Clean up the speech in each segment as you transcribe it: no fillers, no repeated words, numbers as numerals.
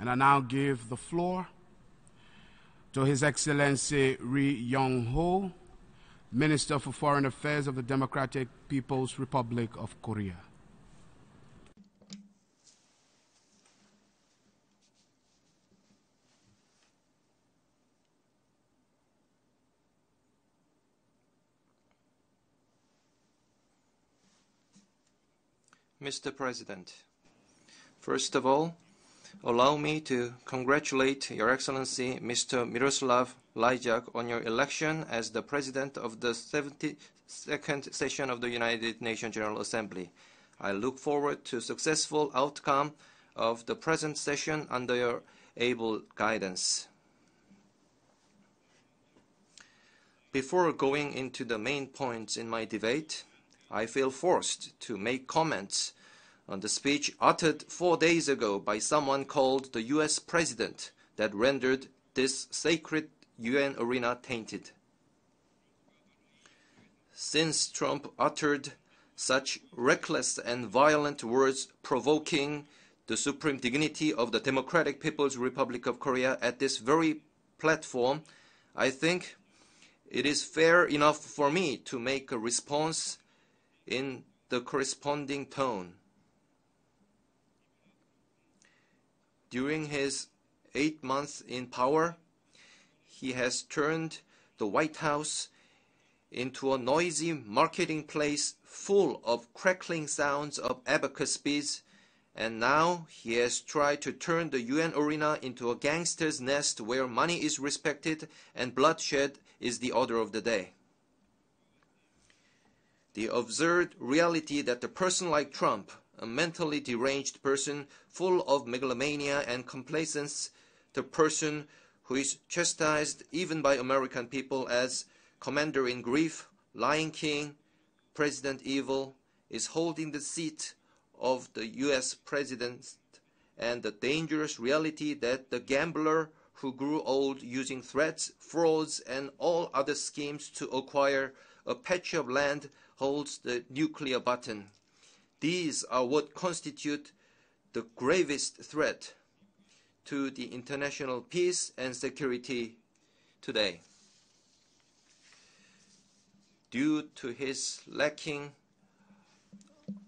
And I now give the floor to His Excellency Yong, Minister for Foreign Affairs of the Democratic People's Republic of Korea. Mr. President, first of all, allow me to congratulate Your Excellency Mr. Miroslav Lajcak on your election as the President of the 72nd session of the United Nations General Assembly. I look forward to successful outcome of the present session under your able guidance. Before going into the main points in my debate, I feel forced to make comments on the speech uttered 4 days ago by someone called the U.S. President that rendered this sacred UN arena tainted. Since Trump uttered such reckless and violent words provoking the supreme dignity of the Democratic People's Republic of Korea at this very platform, I think it is fair enough for me to make a response in the corresponding tone. During his 8 months in power, he has turned the White House into a noisy marketing place full of crackling sounds of abacus beats, and now he has tried to turn the UN arena into a gangster's nest where money is respected and bloodshed is the order of the day. The absurd reality that a person like Trump, a mentally deranged person full of megalomania and complacence, the person who is chastised even by American people as Commander-in-Chief, Lion King, President Evil, is holding the seat of the U.S. President, and the dangerous reality that the gambler who grew old using threats, frauds, and all other schemes to acquire a patch of land holds the nuclear button. These are what constitute the gravest threat to the international peace and security today. Due to his lacking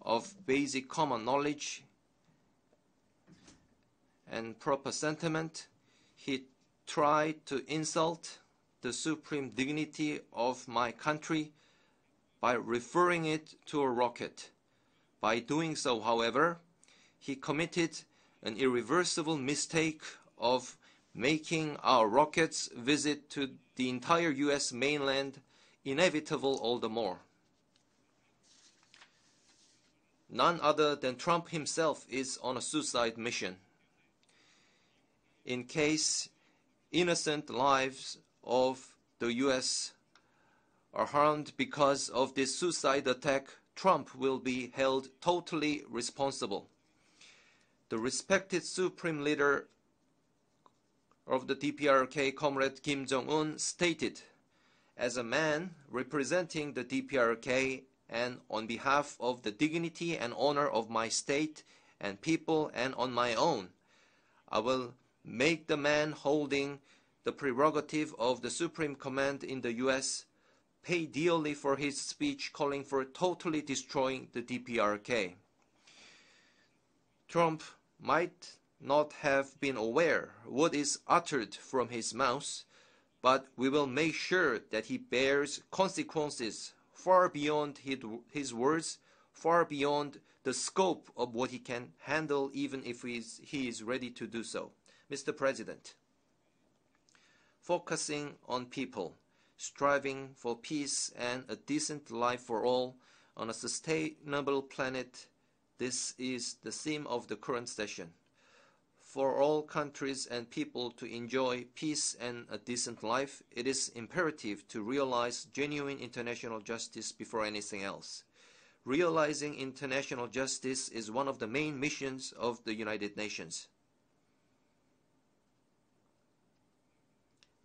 of basic common knowledge and proper sentiment, he tried to insult the supreme dignity of my country by referring it to a rocket. By doing so, however, he committed an irreversible mistake of making our rocket's visit to the entire U.S. mainland inevitable all the more. None other than Trump himself is on a suicide mission. In case innocent lives of the U.S. are harmed because of this suicide attack, Trump will be held totally responsible. The respected supreme leader of the DPRK, Comrade Kim Jong-un, stated, "As a man representing the DPRK and on behalf of the dignity and honor of my state and people and on my own, I will make the man holding the prerogative of the supreme command in the U.S. pay dearly for his speech calling for totally destroying the DPRK." Trump might not have been aware what is uttered from his mouth, but we will make sure that he bears consequences far beyond his words, far beyond the scope of what he can handle, even if he is ready to do so. Mr. President, focusing on people, striving for peace and a decent life for all on a sustainable planet, this is the theme of the current session. For all countries and people to enjoy peace and a decent life, it is imperative to realize genuine international justice before anything else. Realizing international justice is one of the main missions of the United Nations.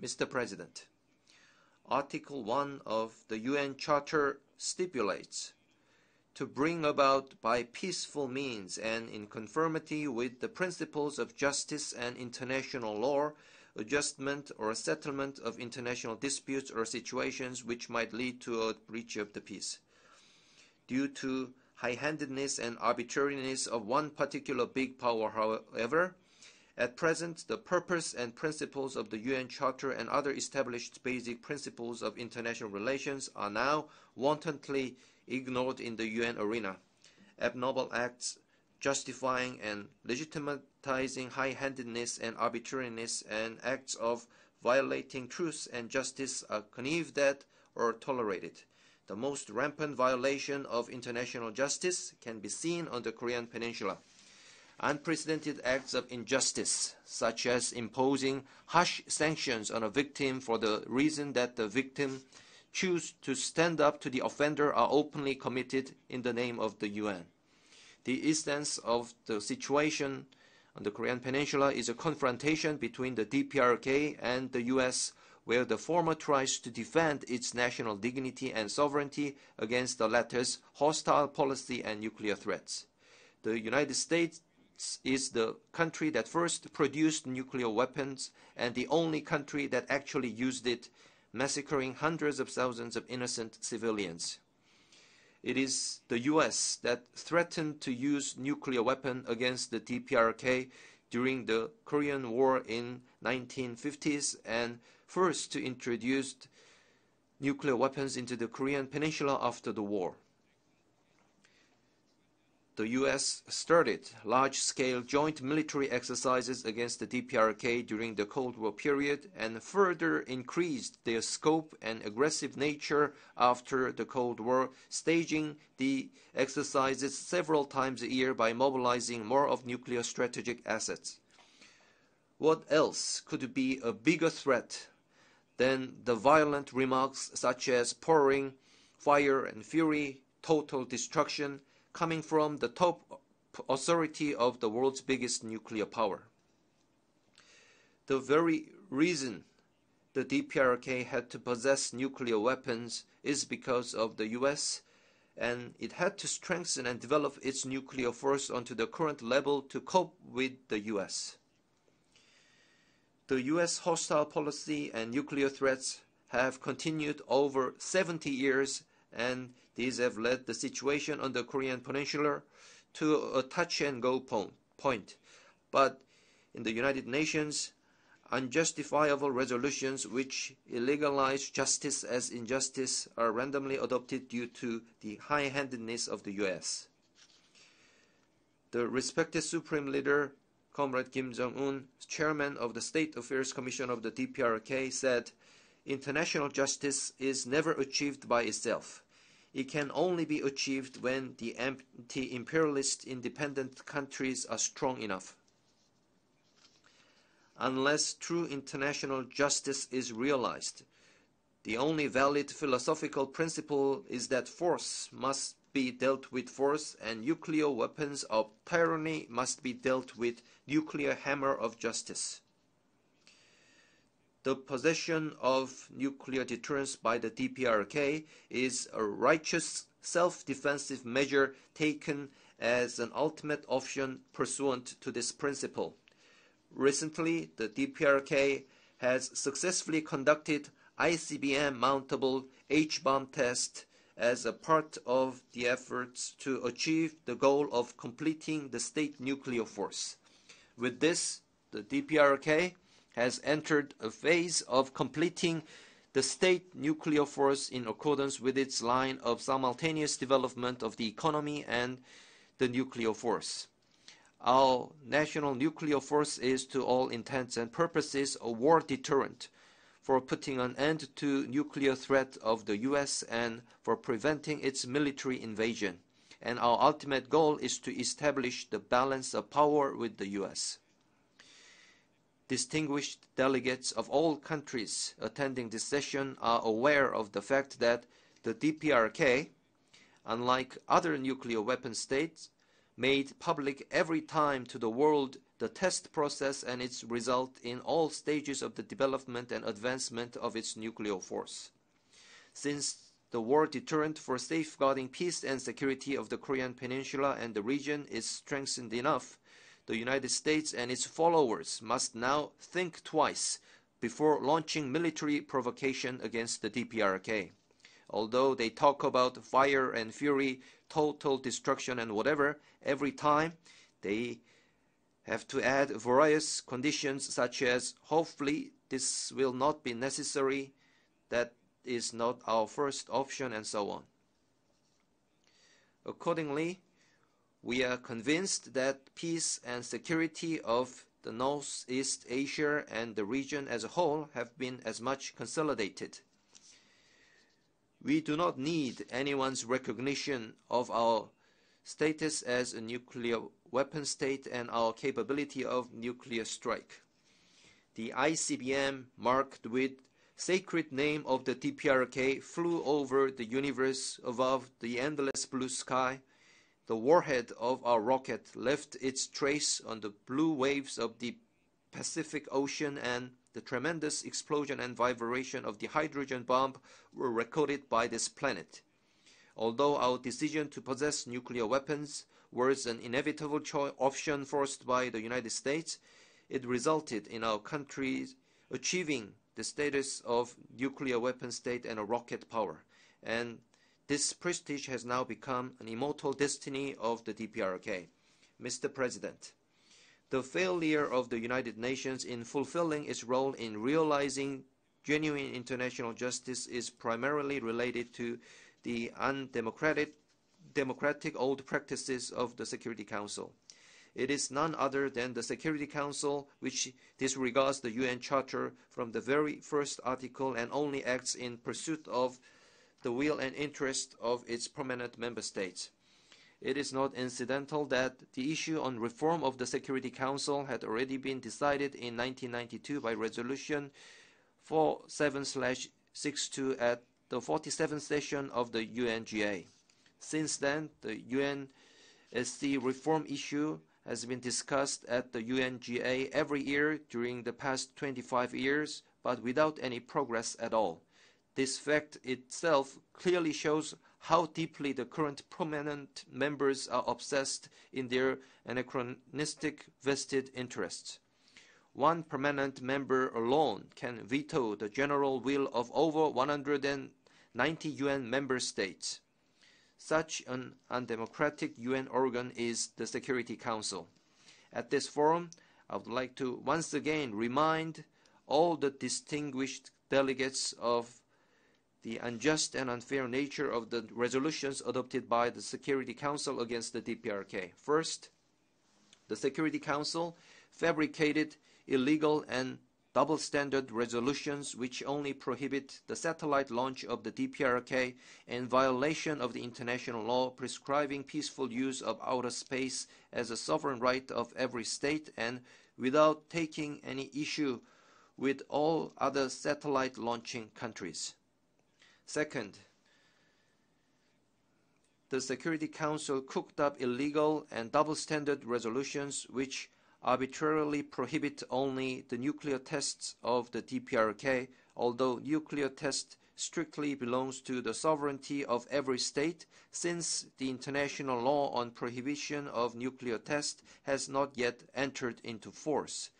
Mr. President, Article 1 of the UN Charter stipulates to bring about by peaceful means and in conformity with the principles of justice and international law, adjustment or settlement of international disputes or situations which might lead to a breach of the peace. Due to high-handedness and arbitrariness of one particular big power, however, at present, the purpose and principles of the UN Charter and other established basic principles of international relations are now wantonly ignored in the UN arena. Abnormal acts justifying and legitimatizing high-handedness and arbitrariness and acts of violating truth and justice are connived at or tolerated. The most rampant violation of international justice can be seen on the Korean Peninsula. Unprecedented acts of injustice, such as imposing harsh sanctions on a victim for the reason that the victim choose to stand up to the offender, are openly committed in the name of the UN. The essence of the situation on the Korean Peninsula is a confrontation between the DPRK and the US, where the former tries to defend its national dignity and sovereignty against the latter's hostile policy and nuclear threats. The United States is the country that first produced nuclear weapons and the only country that actually used it, massacring hundreds of thousands of innocent civilians. It is the US that threatened to use nuclear weapon against the DPRK during the Korean War in 1950s and first to introduce nuclear weapons into the Korean Peninsula after the war. The US started large-scale joint military exercises against the DPRK during the Cold War period and further increased their scope and aggressive nature after the Cold War, staging the exercises several times a year by mobilizing more of nuclear strategic assets. What else could be a bigger threat than the violent remarks such as pouring fire and fury, total destruction, coming from the top authority of the world's biggest nuclear power? The very reason the DPRK had to possess nuclear weapons is because of the US, and it had to strengthen and develop its nuclear force onto the current level to cope with the US. The US hostile policy and nuclear threats have continued over 70 years, and these have led the situation on the Korean Peninsula to a touch-and-go point. But in the United Nations, unjustifiable resolutions which illegalize justice as injustice are randomly adopted due to the high-handedness of the US. The respected Supreme Leader, Comrade Kim Jong-un, chairman of the State Affairs Commission of the DPRK, said, "International justice is never achieved by itself. It can only be achieved when the anti-imperialist independent countries are strong enough. Unless true international justice is realized, the only valid philosophical principle is that force must be dealt with force and nuclear weapons of tyranny must be dealt with nuclear hammer of justice." The possession of nuclear deterrence by the DPRK is a righteous self-defensive measure taken as an ultimate option pursuant to this principle. Recently, the DPRK has successfully conducted ICBM mountable H-bomb test as a part of the efforts to achieve the goal of completing the state nuclear force. With this, the DPRK has entered a phase of completing the state nuclear force in accordance with its line of simultaneous development of the economy and the nuclear force. Our national nuclear force is, to all intents and purposes, a war deterrent for putting an end to nuclear threat of the US and for preventing its military invasion. And our ultimate goal is to establish the balance of power with the US. Distinguished delegates of all countries attending this session are aware of the fact that the DPRK, unlike other nuclear weapon states, made public every time to the world the test process and its result in all stages of the development and advancement of its nuclear force. Since the war deterrent for safeguarding peace and security of the Korean Peninsula and the region is strengthened enough, the United States and its followers must now think twice before launching military provocation against the DPRK. Although they talk about fire and fury, total destruction and whatever, every time they have to add various conditions such as hopefully this will not be necessary, that is not our first option, and so on. Accordingly, we are convinced that peace and security of the Northeast Asia and the region as a whole have been as much consolidated. We do not need anyone's recognition of our status as a nuclear weapon state and our capability of nuclear strike. The ICBM, marked with sacred name of the DPRK, flew over the universe above the endless blue sky. The warhead of our rocket left its trace on the blue waves of the Pacific Ocean, and the tremendous explosion and vibration of the hydrogen bomb were recorded by this planet. Although our decision to possess nuclear weapons was an inevitable option forced by the United States, it resulted in our country achieving the status of nuclear weapon state and a rocket power, and this prestige has now become an immortal destiny of the DPRK. Mr. President, the failure of the United Nations in fulfilling its role in realizing genuine international justice is primarily related to the undemocratic old practices of the Security Council. It is none other than the Security Council which disregards the UN Charter from the very first article and only acts in pursuit of the will and interest of its permanent member states. It is not incidental that the issue on reform of the Security Council had already been decided in 1992 by Resolution 47/62 at the 47th session of the UNGA. Since then, the UNSC reform issue has been discussed at the UNGA every year during the past 25 years, but without any progress at all. This fact itself clearly shows how deeply the current prominent members are obsessed in their anachronistic vested interests. One permanent member alone can veto the general will of over 190 UN member states. Such an undemocratic UN organ is the Security Council. At this forum, I would like to once again remind all the distinguished delegates of the unjust and unfair nature of the resolutions adopted by the Security Council against the DPRK. First, the Security Council fabricated illegal and double-standard resolutions which only prohibit the satellite launch of the DPRK in violation of the international law prescribing peaceful use of outer space as a sovereign right of every state, and without taking any issue with all other satellite launching countries. Second, the Security Council cooked up illegal and double-standard resolutions which arbitrarily prohibit only the nuclear tests of the DPRK, although nuclear test strictly belongs to the sovereignty of every state, since the international law on prohibition of nuclear test has not yet entered into force,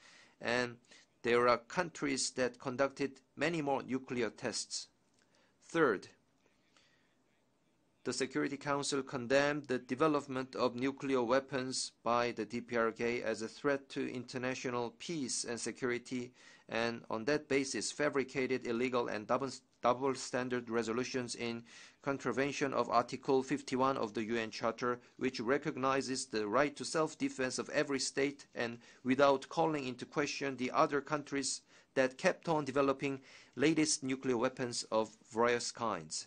and there are countries that conducted many more nuclear tests. Third, the Security Council condemned the development of nuclear weapons by the DPRK as a threat to international peace and security, and on that basis fabricated illegal and double-standard resolutions in contravention of Article 51 of the UN Charter, which recognizes the right to self-defense of every state, and without calling into question the other countries that kept on developing latest nuclear weapons of various kinds.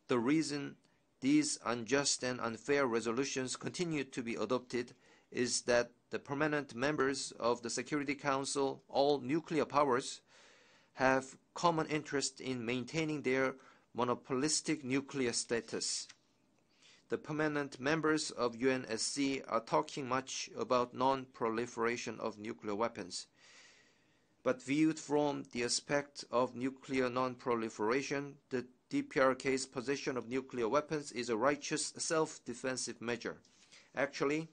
The reason these unjust and unfair resolutions continue to be adopted is that the permanent members of the Security Council, all nuclear powers, have common interest in maintaining their monopolistic nuclear status. The permanent members of UNSC are talking much about non-proliferation of nuclear weapons. But viewed from the aspect of nuclear non-proliferation, the DPRK's possession of nuclear weapons is a righteous self-defensive measure. Actually,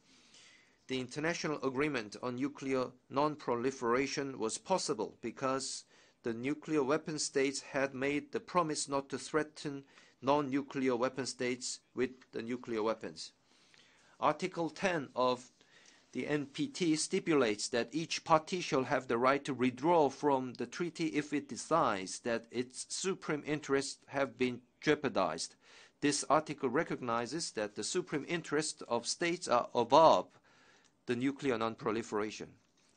the international agreement on nuclear non-proliferation was possible because the nuclear weapon states had made the promise not to threaten non-nuclear weapon states with the nuclear weapons. Article 10 of the NPT stipulates that each party shall have the right to withdraw from the treaty if it decides that its supreme interests have been jeopardized. This article recognizes that the supreme interests of states are above the nuclear non-proliferation.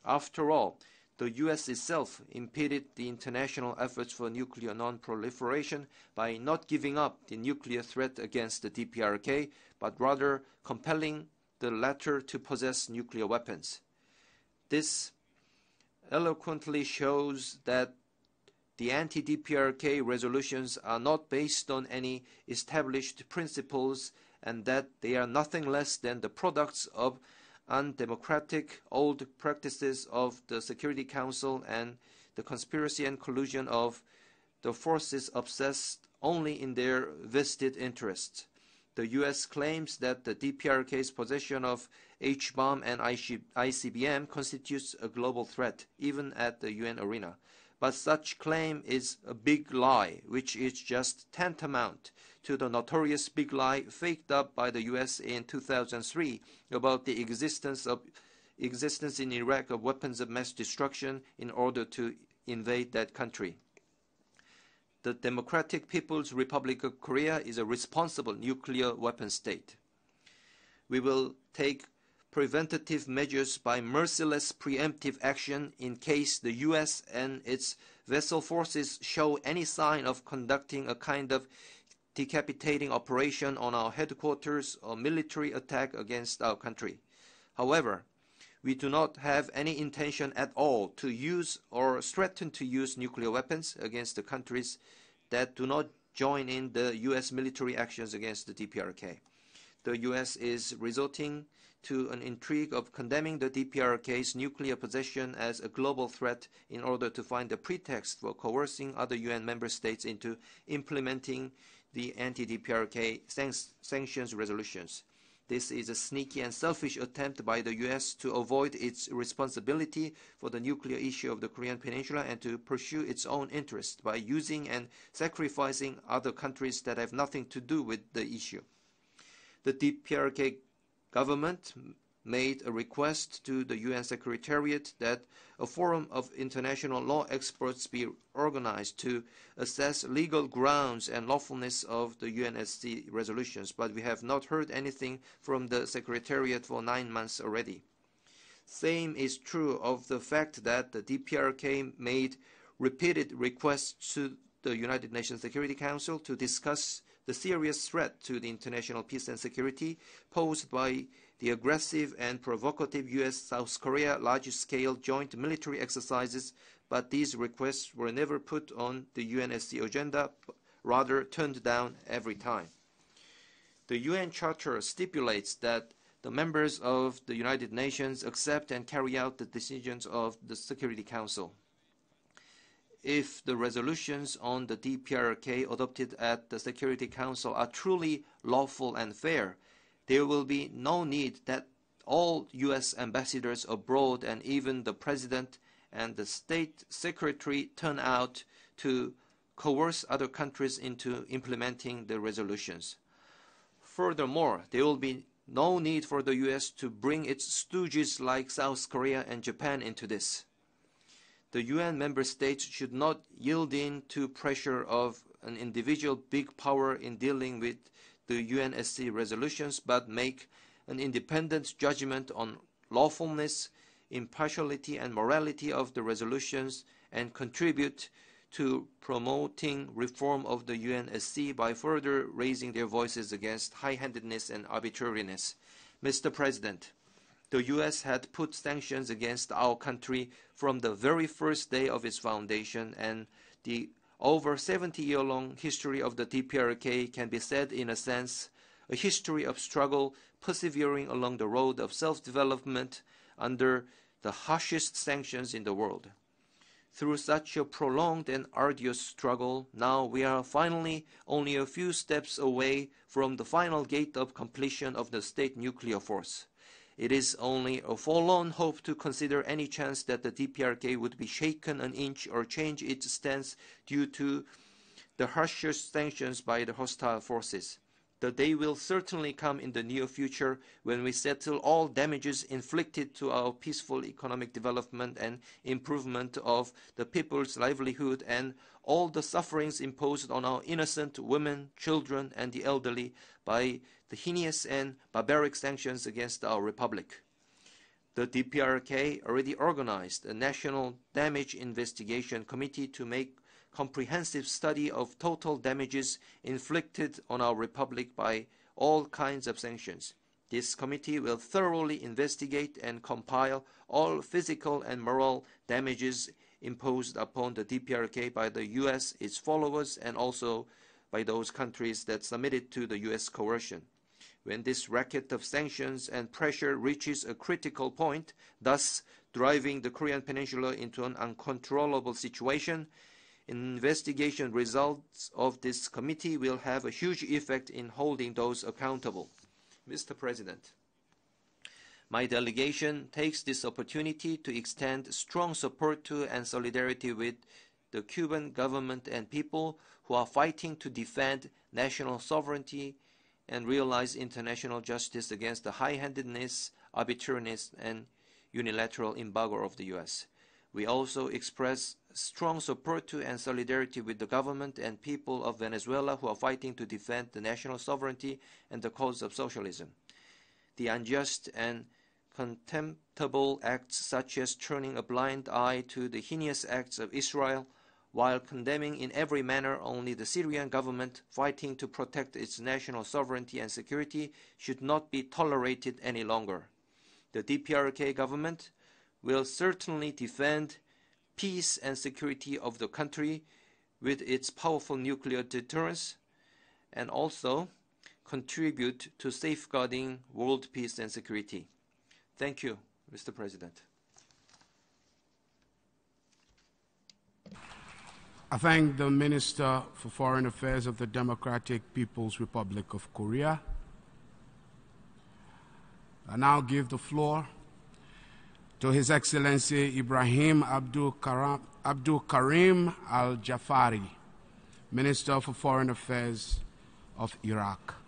After all, the U.S. itself impeded the international efforts for nuclear non-proliferation by not giving up the nuclear threat against the DPRK, but rather compelling the latter to possess nuclear weapons. This eloquently shows that the anti-DPRK resolutions are not based on any established principles and that they are nothing less than the products of undemocratic old practices of the Security Council and the conspiracy and collusion of the forces obsessed only in their vested interests. The U.S. claims that the DPRK's possession of H-bomb and ICBM constitutes a global threat, even at the UN arena. But such claim is a big lie, which is just tantamount to the notorious big lie faked up by the U.S. in 2003 about the existence in Iraq of weapons of mass destruction in order to invade that country. The Democratic People's Republic of Korea is a responsible nuclear weapon state. We will take preventative measures by merciless preemptive action in case the U.S. and its vessel forces show any sign of conducting a kind of decapitating operation on our headquarters or military attack against our country. However, we do not have any intention at all to use or threaten to use nuclear weapons against the countries that do not join in the U.S. military actions against the DPRK. The U.S. is resorting to an intrigue of condemning the DPRK's nuclear possession as a global threat in order to find a pretext for coercing other UN member states into implementing the anti-DPRK sanctions resolutions. This is a sneaky and selfish attempt by the U.S. to avoid its responsibility for the nuclear issue of the Korean Peninsula and to pursue its own interests by using and sacrificing other countries that have nothing to do with the issue. The DPRK government made a request to the UN Secretariat that a forum of international law experts be organized to assess legal grounds and lawfulness of the UNSC resolutions, but we have not heard anything from the Secretariat for 9 months already. Same is true of the fact that the DPRK made repeated requests to the United Nations Security Council to discuss the serious threat to the international peace and security posed by the aggressive and provocative U.S.-South Korea large-scale joint military exercises, but these requests were never put on the UNSC agenda, rather turned down every time. The UN Charter stipulates that the members of the United Nations accept and carry out the decisions of the Security Council. If the resolutions on the DPRK adopted at the Security Council are truly lawful and fair, there will be no need that all U.S. ambassadors abroad and even the President and the State Secretary turn out to coerce other countries into implementing the resolutions. Furthermore, there will be no need for the U.S. to bring its stooges like South Korea and Japan into this. The UN member states should not yield in to pressure of an individual big power in dealing with the UNSC resolutions, but make an independent judgment on lawfulness, impartiality, and morality of the resolutions and contribute to promoting reform of the UNSC by further raising their voices against high-handedness and arbitrariness. Mr. President, the U.S. had put sanctions against our country from the very first day of its foundation, and the over 70-year-long history of the DPRK can be said, in a sense, a history of struggle persevering along the road of self-development under the harshest sanctions in the world. Through such a prolonged and arduous struggle, now we are finally only a few steps away from the final gate of completion of the state nuclear force. It is only a forlorn hope to consider any chance that the DPRK would be shaken an inch or change its stance due to the harshest sanctions by the hostile forces. The day will certainly come in the near future when we settle all damages inflicted to our peaceful economic development and improvement of the people's livelihood and all the sufferings imposed on our innocent women, children, and the elderly by the heinous and barbaric sanctions against our republic. The DPRK already organized a National Damage Investigation Committee to make comprehensive study of total damages inflicted on our republic by all kinds of sanctions. This committee will thoroughly investigate and compile all physical and moral damages imposed upon the DPRK by the U.S., its followers, and also by those countries that submitted to the U.S. coercion. When this racket of sanctions and pressure reaches a critical point, thus driving the Korean Peninsula into an uncontrollable situation, investigation results of this committee will have a huge effect in holding those accountable. Mr. President, my delegation takes this opportunity to extend strong support to and solidarity with the Cuban government and people who are fighting to defend national sovereignty and realize international justice against the high-handedness, arbitrariness, and unilateral embargo of the U.S. We also express strong support to and solidarity with the government and people of Venezuela who are fighting to defend the national sovereignty and the cause of socialism. The unjust and contemptible acts such as turning a blind eye to the heinous acts of Israel while condemning in every manner only the Syrian government fighting to protect its national sovereignty and security should not be tolerated any longer. The DPRK government will certainly defend peace and security of the country with its powerful nuclear deterrence and also contribute to safeguarding world peace and security. Thank you, Mr. President. I thank the Minister for Foreign Affairs of the Democratic People's Republic of Korea. I now give the floor to His Excellency Ibrahim Abdul Karim Al-Jafari, Minister for Foreign Affairs of Iraq.